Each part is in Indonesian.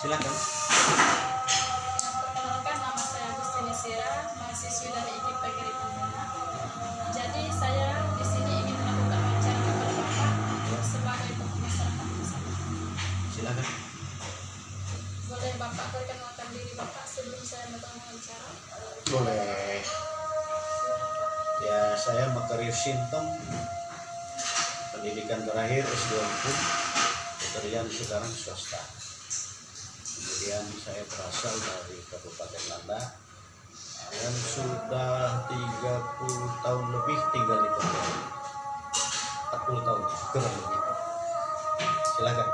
Silakan. Perkenalkan, nama saya Agustina Sira, mahasiswi dari IKIP PGRI Pontianak. Jadi saya di sini ingin melakukan wawancara kepada Bapak sebagai tokoh masyarakat. Silakan. Boleh Bapak perkenalkan diri Bapak sebelum saya mulai wawancara? Boleh. Ya, saya Makario Sintong, pendidikan terakhir S2 Hukum, pekerjaan sekarang swasta. Kemudian saya berasal dari Kabupaten Landa dan sudah 30 tahun lebih tinggal di Pontianak. 40 tahun kurang lebih. Silakan.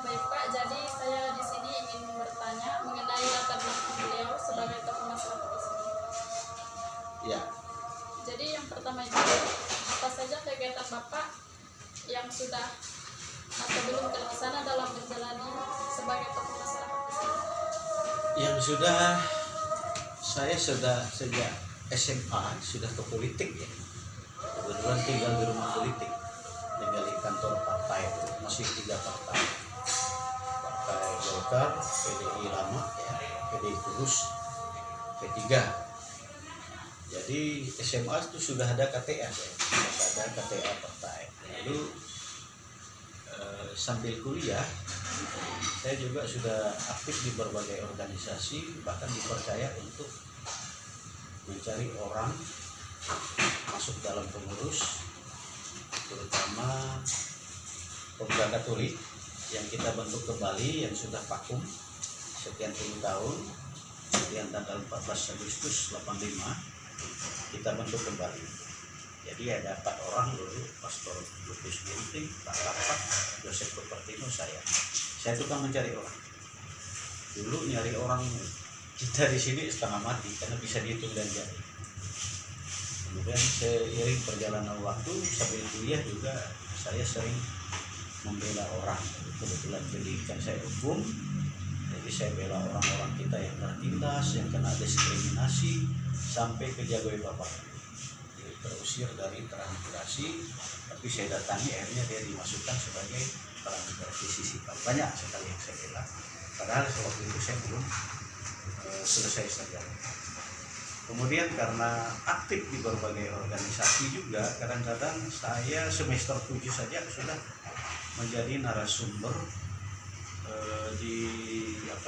Baik Pak, jadi saya di sini ingin bertanya mengenai latar belakang beliau sebagai tokoh masyarakat di sini. Ya, Jadi yang pertama itu, apa saja kegiatan Bapak yang sudah atau belum terlaksana dalam menjalani sebagai tokoh masyarakat di sini? yang saya sudah sejak SMA sudah ke politik ya. Kebetulan tinggal di rumah politik, tinggal di kantor partai itu masih 3 partai. Partai Golkar, PDI lama ya, PDI Kurus, P3. Jadi SMA itu sudah ada KTA ya, sudah ada KTA partai. Lalu sambil kuliah saya juga sudah aktif di berbagai organisasi, bahkan dipercaya untuk mencari orang masuk dalam pengurus, terutama Pemuda Katolik yang kita bentuk kembali, yang sudah vakum sekian puluh tahun. Kemudian tanggal 14 Agustus 85 kita bentuk kembali. Jadi ada 4 orang dulu, Pastor Lupus Ginting, Pak Lapak, Joseph Kupertino, saya tukang mencari orang. Dulu nyari orang kita di sini setengah mati karena bisa dihitung dan jari. Kemudian seiring perjalanan waktu sambil kuliah juga saya sering membela orang. Kebetulan pendidikan saya hukum, jadi saya bela orang-orang kita yang tertindas, yang kena diskriminasi sampai ke Jagoy Bapak. Terusir dari transmigrasi, tapi saya datangi, akhirnya dia dimasukkan sebagai transmigrasi sisi. Banyak sekali yang saya bela, padahal waktu itu saya belum selesai sarjana. Kemudian karena aktif di berbagai organisasi juga, kadang-kadang saya semester 7 saja sudah menjadi narasumber di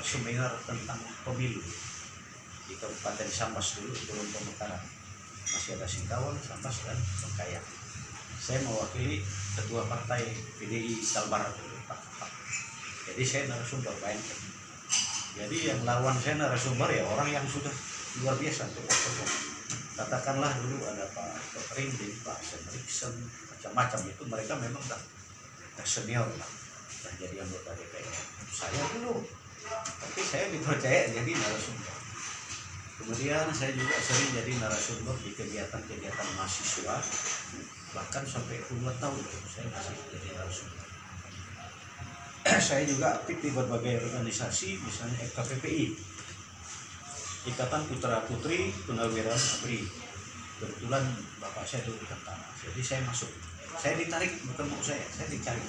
seminar tentang pemilu di Kabupaten Sambas dulu, belum pemekaran. Masih ada Singkawang, Sambas, dan Bengkayang. Saya mewakili ketua partai PDI Kalbar dulu, Pak. Jadi saya narasumber, bayangkan. Jadi yang lawan saya narasumber ya orang yang sudah luar biasa, tokoh-tokoh. Katakanlah dulu ada Pak Rinding, Pak Senriksen, macam-macam itu, mereka memang dah senior lah, dah jadi anggota DPR. Saya dulu, tapi saya dipercaya jadi narasumber. Kemudian saya juga sering jadi narasumber di kegiatan-kegiatan mahasiswa, bahkan sampai puluhan tahun saya masih jadi narasumber. Saya juga aktif di berbagai organisasi, misalnya FKPPI, Ikatan Putra Putri Punawirawan ABRI. Kebetulan bapak saya dulu tentara, jadi saya masuk. Saya ditarik, bukan mau saya dicari.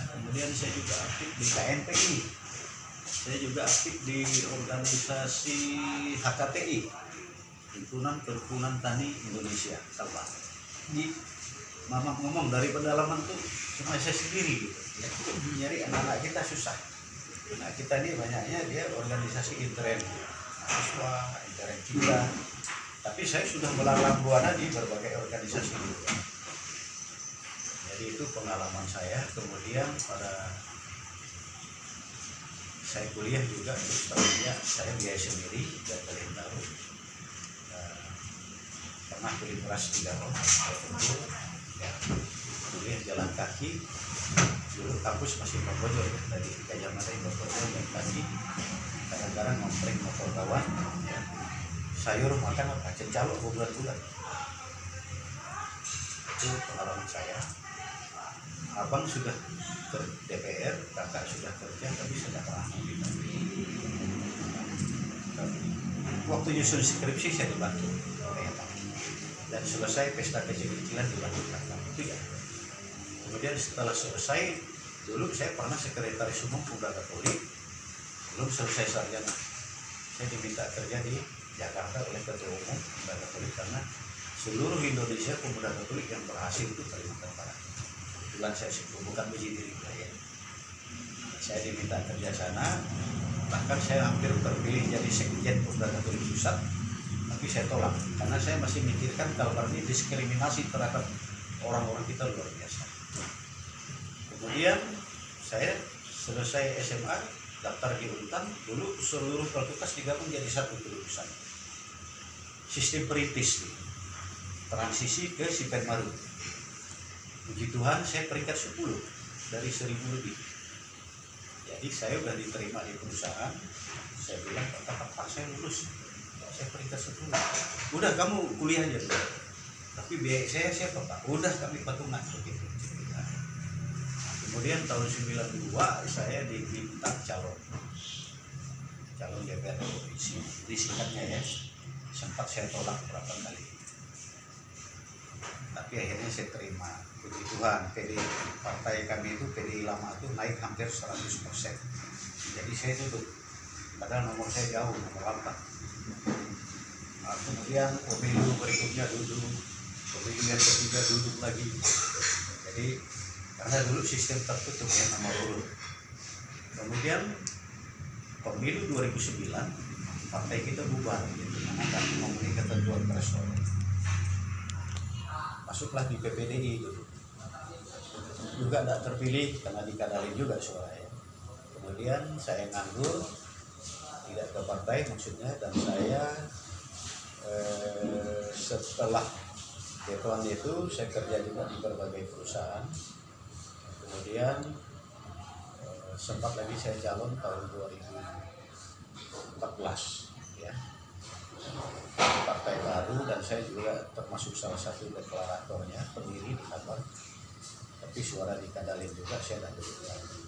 Kemudian saya juga aktif di KNPI. Saya juga aktif di organisasi HKTI, Himpunan Kerukunan Tani Indonesia, Kalbar. Jadi mama ngomong dari pedalaman tuh cuma saya sendiri gitu. Ya, nyari anak-anak kita susah. Nah kita ini banyaknya dia organisasi intern mahasiswa, intern kita. Tapi saya sudah melalang buana di berbagai organisasi juga. Jadi itu pengalaman saya. Kemudian pada saya kuliah juga, terus tahunnya saya biaya sendiri dan tahu pernah beli beras 3 ton, ya, kuliah jalan kaki. Dulu kampus masih Bogor ya, tadi di Kajamata Bogor jalan kaki, kadang-kadang ngompreng motor kawan, ya. Sayur makan apa, cencalo bulan-bulan. Itu pengalaman saya. Abang sudah ke DPR, kakak sudah kerja, tapi sudah lama gitu. Waktu nyusun skripsi saya dibantu oleh abang, dan selesai pesta kecil-kecilan dibantu kakak itu ya. Kemudian setelah selesai Dulu saya pernah sekretaris umum Pemuda Katolik, belum selesai sarjana. Saya diminta kerja di Jakarta oleh Ketua Umum Pemuda Katolik karena seluruh Indonesia Pemuda Katolik yang berhasil itu Kalimantan Barat. Kebetulan saya sebut, bukan biji diri saya. Saya diminta kerja sana, bahkan saya hampir terpilih jadi sekjen Pemuda Katolik Pusat, tapi saya tolak karena saya masih mikirkan kalau ini diskriminasi terhadap orang-orang kita luar biasa. Kemudian saya selesai SMA, daftar di Untan, dulu seluruh fakultas digabung jadi satu jurusan. Sistem perintis nih. Transisi ke Sipen Maru. Puji Tuhan saya peringkat 10 dari 1000 lebih. Jadi saya udah diterima di perusahaan. Saya bilang, Pak saya lulus. Saya peringkat 10. Udah kamu kuliah aja dulu. Tapi biaya saya siapa Pak? Udah kami patungan begitu. Kemudian tahun 92 saya diminta calon DPR provinsi. Jadi singkatnya ya, sempat saya tolak berapa kali. Tapi akhirnya saya terima. Puji Tuhan, partai kami itu PDI lama itu naik hampir 100%. Jadi saya duduk. Padahal nomor saya jauh, nomor 8. Nah, kemudian pemilu berikutnya duduk. Pemilu yang ketiga duduk lagi. Jadi karena dulu sistem tertutup ya, nomor urut. Kemudian pemilu 2009 partai kita bubar gitu, akan memberi ketentuan threshold. Masuklah di PPDI dulu. Juga tidak terpilih karena dikadalin juga suaranya. Kemudian saya nganggur, tidak ke partai maksudnya, dan saya setelah Dewan itu saya kerja juga di berbagai perusahaan. Kemudian sempat lagi saya calon tahun 2014 ya, partai baru, dan saya juga termasuk salah satu deklaratornya, pendiri di kantor. Tapi suara dikadalin juga, saya tidak duduk lagi.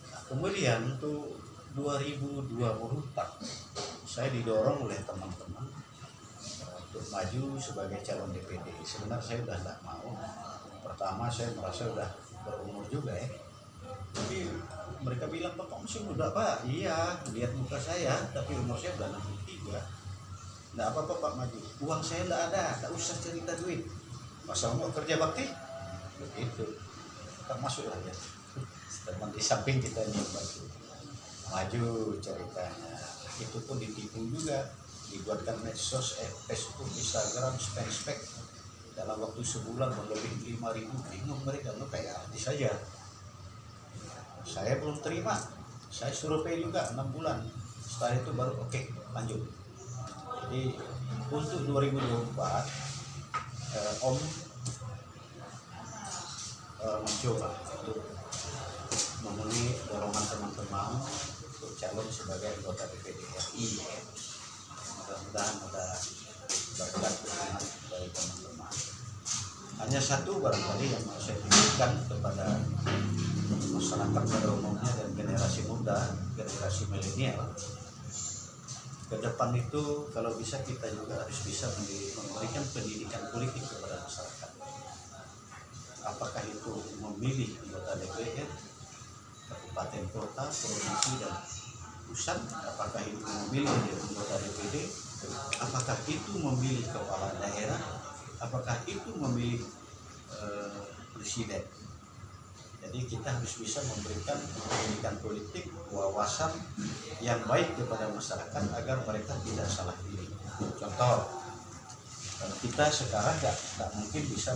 Nah, kemudian tuh 2024 saya didorong oleh teman-teman untuk maju sebagai calon DPD. Sebenarnya saya udah tidak mau. Pertama saya merasa udah berumur juga ya, tapi mereka bilang Bapak masih muda Pak. Iya, lihat muka saya, tapi umur saya udah 63. Nggak apa-apa Pak maju, uang saya nggak ada, nggak usah cerita duit, masa mau kerja bakti begitu. Termasuk lah ya teman di samping kita nyoba maju ceritanya. Itu pun ditipu juga, dibuatkan medsos, Facebook, Instagram, spek dalam waktu sebulan melebihi 5.000. Bingung mereka, lo kayak artis saja. Saya belum terima, saya survei juga 6 bulan. Setelah itu baru oke, lanjut. Jadi untuk 2024 Om mencoba untuk memenuhi dorongan teman-teman untuk calon sebagai anggota DPD RI. Mudah-mudahan ada berkat dukungan dari teman-teman. Hanya satu barangkali yang mau saya tunjukkan kepada masyarakat pada umumnya dan generasi muda, generasi milenial. Ke depan itu kalau bisa kita juga harus bisa memberikan pendidikan politik kepada masyarakat. Apakah itu memilih anggota DPR, kabupaten kota, provinsi dan pusat, apakah itu memilih anggota DPD, apakah itu memilih kepala daerah, apakah itu memilih presiden. Jadi kita harus bisa memberikan pendidikan politik, wawasan yang baik kepada masyarakat agar mereka tidak salah pilih. Contoh, kita sekarang nggak mungkin bisa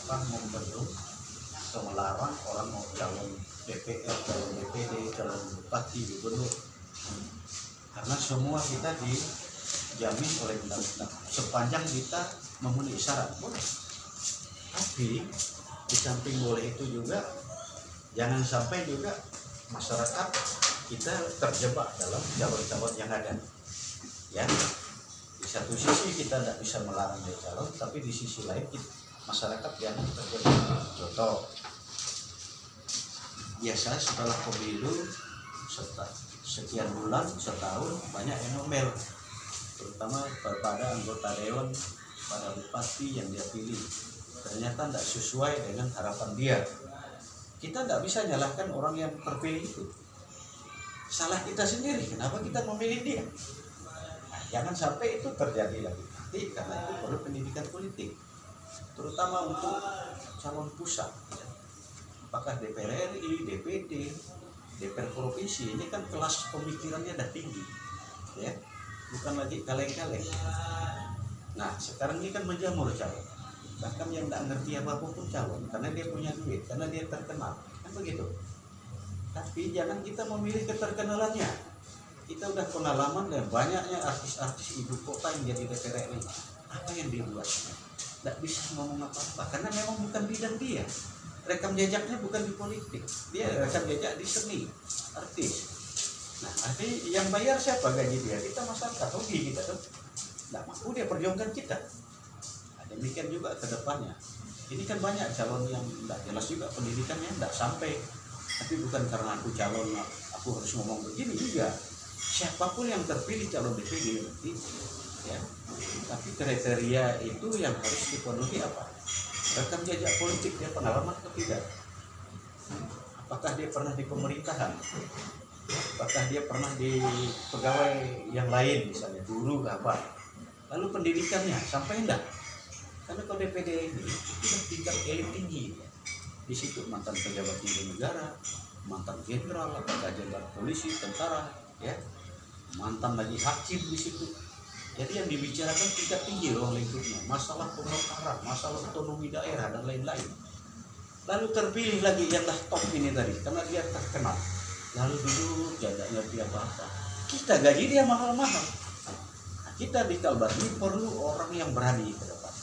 membendung atau melarang orang mau calon DPR, calon DPD, calon bupati, gubernur, karena semua kita dijamin oleh undang-undang sepanjang kita memenuhi syarat boleh. Tapi di samping boleh itu juga jangan sampai juga masyarakat kita terjebak dalam calon-calon yang ada ya. Di satu sisi kita tidak bisa melarang dia calon, tapi di sisi lain masyarakat jangan terjebak. Contoh, biasa setelah pemilu sekian bulan, setahun, banyak yang ngomel, terutama pada anggota dewan, pada bupati yang dia pilih. Ternyata ternyata tidak sesuai dengan harapan dia. Kita tidak bisa nyalahkan orang yang terpilih itu. Salah kita sendiri, kenapa kita memilih dia? Nah, jangan sampai itu terjadi lagi nanti, karena itu perlu pendidikan politik, terutama untuk calon pusat. Apakah DPR RI, DPD, DPR provinsi, ini kan kelas pemikirannya udah tinggi, ya, bukan lagi kaleng-kaleng. Nah, sekarang ini kan menjamur calon, bahkan yang tidak ngerti apapun pun calon, karena dia punya duit, karena dia terkenal, kan begitu. Tapi jangan kita memilih keterkenalannya. Kita udah pengalaman dan banyaknya artis-artis ibu kota yang jadi DPR RI. Apa yang dia buat? Tidak bisa ngomong apa-apa, karena memang bukan bidang dia. Rekam jejaknya bukan di politik, dia rekam jejak di seni, artis. Nah, artinya yang bayar siapa gaji dia? Kita masyarakat, rugi kita tuh. Tidak mampu dia perjuangkan kita. Nah, demikian juga ke depannya. Ini kan banyak calon yang tidak jelas juga pendidikannya, tidak sampai. Tapi bukan karena aku calon, aku harus ngomong begini juga. Siapapun yang terpilih calon DPD nanti, ya. Tapi kriteria itu yang harus dipenuhi apa? Rekam jejak politik dia pengalaman atau tidak? Apakah dia pernah di pemerintahan? Apakah dia pernah di pegawai yang lain, misalnya guru apa? Lalu pendidikannya sampai enggak? Karena kalau DPD ini itu tingkat elit tinggi. Di situ mantan pejabat tinggi negara, mantan jenderal, apakah jenderal polisi, tentara, ya, mantan lagi hakim di situ. Jadi yang dibicarakan tingkat tinggi ruang lingkupnya, masalah pemekaran, masalah otonomi daerah dan lain-lain. Lalu terpilih lagi yang dah top ini tadi, karena dia terkenal. Lalu duduk, tidak ngerti apa-apa. Kita gaji dia mahal-mahal. Nah, kita di Kalbar ini perlu orang yang berani ke depan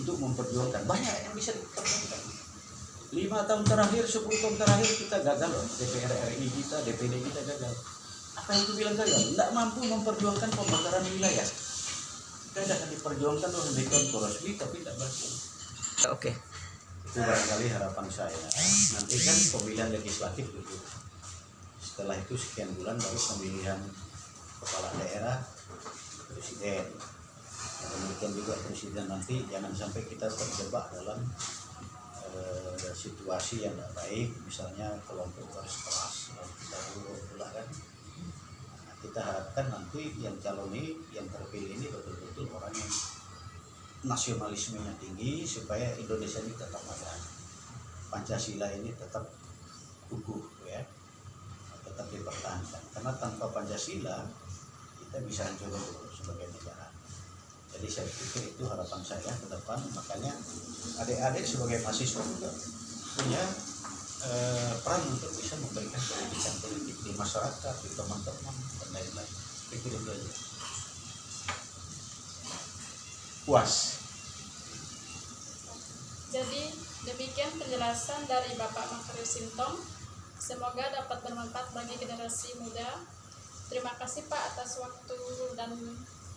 untuk memperjuangkan. Banyak yang bisa diperjuangkan. 5 tahun terakhir, 10 tahun terakhir kita gagal loh. DPR RI kita, DPD kita gagal. Apa yang itu bilang gagal? Tidak mampu memperjuangkan pemekaran wilayah. Kita akan diperjuangkan oleh Dewan Korosbi, tapi tidak berhasil. Oke. Itu barangkali harapan saya. Nanti kan pemilihan legislatif dulu. Setelah itu sekian bulan baru pemilihan kepala daerah, presiden. Demikian juga presiden nanti jangan sampai kita terjebak dalam situasi yang tidak baik, misalnya kelompok garis keras kita dulu kan. Nah, kita harapkan nanti yang calon ini, yang terpilih ini betul-betul orang yang nasionalismenya tinggi supaya Indonesia ini tetap ada, Pancasila ini tetap kukuh, ya, tetap dipertahankan. Karena tanpa Pancasila kita bisa hancur sebagai negara. Jadi saya pikir itu harapan saya ke depan. Makanya adik-adik sebagai mahasiswa juga punya peran untuk bisa memberikan pendidikan politik di masyarakat, di teman-teman dan lain-lain. Pikir itu aja. Puas. Jadi demikian penjelasan dari Bapak Makarius Sintong. Semoga dapat bermanfaat bagi generasi muda. Terima kasih Pak atas waktu dan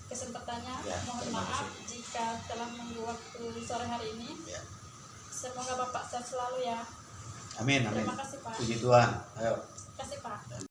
kesempatannya. Ya, Mohon maaf jika telah mengganggu waktu sore hari ini. Ya. Semoga Bapak sehat selalu ya. Amin, amin. Terima kasih Pak. Puji Tuhan. Ayo. Terima kasih Pak.